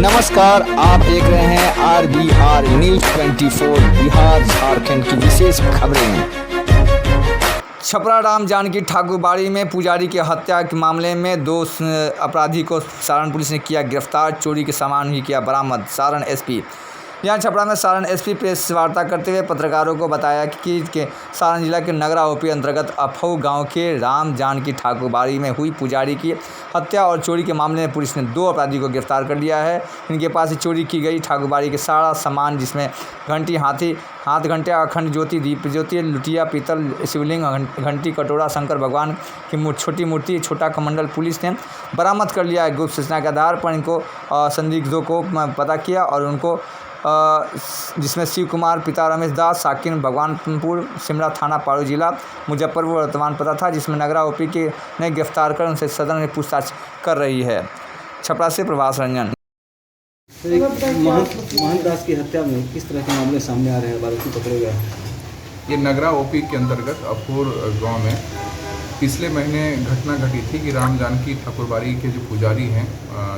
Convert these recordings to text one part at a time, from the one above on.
नमस्कार, आप देख रहे हैं RBR न्यूज़ 24 बिहार झारखंड की विशेष खबरें। छपरा राम जानकी ठाकुर बाड़ी में पुजारी की हत्या के मामले में 2 अपराधी को सारण पुलिस ने किया गिरफ्तार। चोरी के सामान भी किया बरामद। सारण एसपी यहाँ छपरा में सारण एसपी प्रेस वार्ता करते हुए पत्रकारों को बताया कि सारण जिला के नगरा ओपी अंतर्गत अफऊ गांव के राम जानकी ठाकुर बाड़ी में हुई पुजारी की हत्या और चोरी के मामले में पुलिस ने 2 अपराधी को गिरफ्तार कर लिया है। इनके पास से चोरी की गई ठाकुर बाड़ी के सारा सामान, जिसमें घंटी, हाथ घंटे, अखंड ज्योति, दीप ज्योति, लुटिया, पीतल, शिवलिंग, घंटी, कटोरा, शंकर भगवान की छोटी मूर्ति, छोटा कमंडल पुलिस ने बरामद कर लिया है। गुप्त सूचना के आधार पर इनको संदिग्धों को पता किया और उनको जिसमें शिव कुमार पिता रमेश दास, साकिन भगवानपुर, सिमरा थाना, पारू जिला, मुजफ्फरपुर वर्तमान पता था, जिसमें नगरा ओपी के ने गिरफ्तार कर उनसे सदन में पूछताछ कर रही है। छपरा से प्रभास रंजन। महंत दास की हत्या में किस तरह के मामले सामने आ रहे हैं, आरोपी पकड़े गए? ये नगरा ओपी के अंतर्गत अफूर गांव में पिछले महीने घटना घटी थी कि राम जानकी ठाकुरबाड़ी के जो पुजारी हैं,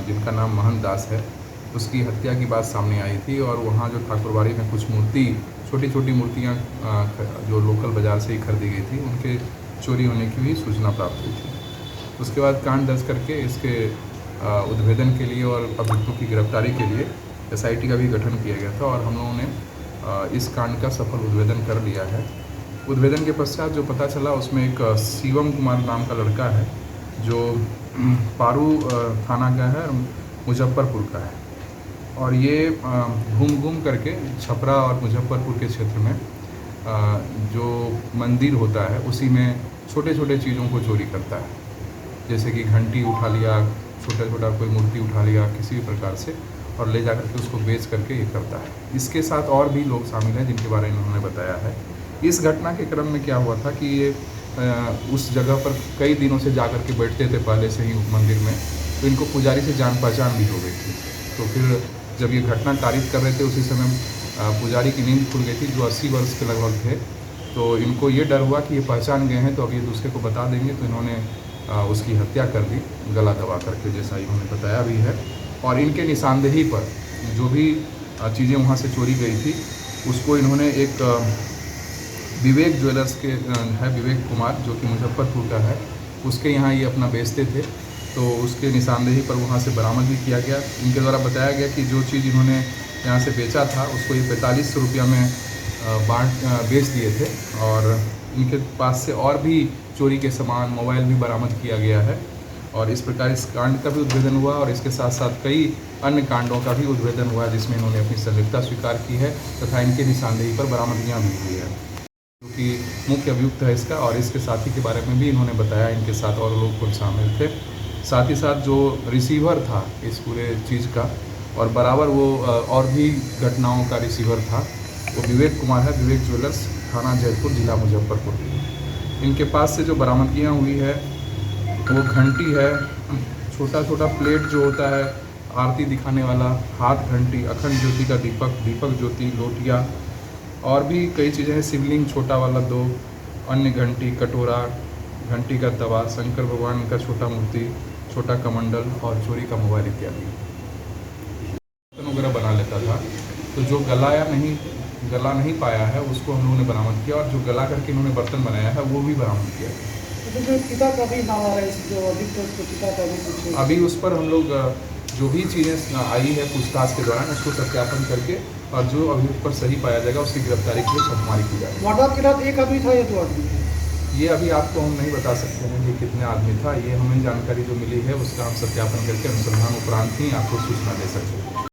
जिनका नाम महंत दास है, उसकी हत्या की बात सामने आई थी। और वहाँ जो ठाकुरबाड़ी में कुछ छोटी छोटी मूर्तियाँ जो लोकल बाज़ार से ही खरीदी गई थी, उनके चोरी होने की भी सूचना प्राप्त हुई थी। उसके बाद कांड दर्ज करके इसके उद्भेदन के लिए और अभियुक्तों की गिरफ्तारी के लिए SIT का भी गठन किया गया था और हम लोगों ने इस कांड का सफल उद्भेदन कर लिया है। उद्भेदन के पश्चात जो पता चला, उसमें एक शिवम कुमार नाम का लड़का है जो पारू थाना का है, मुजफ्फरपुर का है। और ये घूम करके छपरा और मुजफ्फरपुर के क्षेत्र में जो मंदिर होता है उसी में छोटे छोटे चीज़ों को चोरी करता है, जैसे कि घंटी उठा लिया, छोटा कोई मूर्ति उठा लिया किसी भी प्रकार से, और ले जा करके उसको बेच करके ये करता है। इसके साथ और भी लोग शामिल हैं जिनके बारे में उन्होंने बताया है। इस घटना के क्रम में क्या हुआ था कि ये उस जगह पर कई दिनों से जा कर के बैठते थे पहले से ही मंदिर में, तो इनको पुजारी से जान पहचान भी हो गई थी। तो फिर जब ये घटना तारीफ कर रहे थे, उसी समय पुजारी की नींद खुल गई थी, जो 80 वर्ष के लगभग थे। तो इनको ये डर हुआ कि ये पहचान गए हैं तो अब ये दूसरे को बता देंगे, तो इन्होंने उसकी हत्या कर दी गला दबा करके, जैसा इन्होंने बताया भी है। और इनके निशानदेही पर जो भी चीज़ें वहाँ से चोरी गई थी, उसको इन्होंने एक विवेक ज्वेलर्स के है विवेक कुमार, जो कि मुजफ्फरपुर का है, उसके यहाँ ये अपना बेचते थे, तो उसके निशानदेही पर वहाँ से बरामद भी किया गया। इनके द्वारा बताया गया कि जो चीज़ इन्होंने यहाँ से बेचा था उसको ये 4500 रुपया में बेच दिए थे। और इनके पास से और भी चोरी के सामान, मोबाइल भी बरामद किया गया है। और इस प्रकार इस कांड का भी उद्भेदन हुआ और इसके साथ साथ कई अन्य कांडों का भी उद्भेदन हुआ, जिसमें इन्होंने अपनी संलिप्तता स्वीकार की है तथा इनके निशानदेही पर बरामदगियाँ भी हुई है, क्योंकि मुख्य अभियुक्त है इसका। और इसके साथी के बारे में भी इन्होंने बताया, इनके साथ और लोग कुछ शामिल थे। साथ ही साथ जो रिसीवर था इस पूरे चीज़ का, और बराबर वो और भी घटनाओं का रिसीवर था, वो विवेक कुमार है, विवेक ज्वेलर्स, थाना जयपुर, जिला मुजफ्फरपुर। इनके पास से जो बरामदगियाँ हुई है वो घंटी है, छोटा प्लेट जो होता है आरती दिखाने वाला, हाथ घंटी, अखंड ज्योति का दीपक ज्योति, लोटिया, और भी कई चीज़ें हैं, शिवलिंग छोटा वाला 2, अन्य घंटी, कटोरा, घंटी का तवा, शंकर भगवान का छोटा मूर्ति, छोटा कमंडल और चोरी का मोबाइल इत्यादि वगैरह बना लेता था। तो जो गला नहीं पाया है उसको हम लोगों ने बरामद किया, और जो गला करके इन्होंने बर्तन बनाया है वो भी बरामद किया गया। जो पिता का भी नाम आ रहा है, जो अभियुक्त है उसको पिता का भी कुछ अभी उस पर हम लोग जो भी चीज़ें आई है पूछताछ के दौरान उसको सत्यापन करके, और जो अभियुक्त पर सही पाया जाएगा उसकी गिरफ्तारी के लिए छापेमारी की जाएगी। वारदात के रात एक आदमी था या 2 आदमी? ये अभी आपको हम नहीं बता सकते हैं कि कितने आदमी था। ये हमें जानकारी जो मिली है उसका हम सत्यापन करके अनुसंधान उपरांत ही आपको सूचना दे सकते हैं।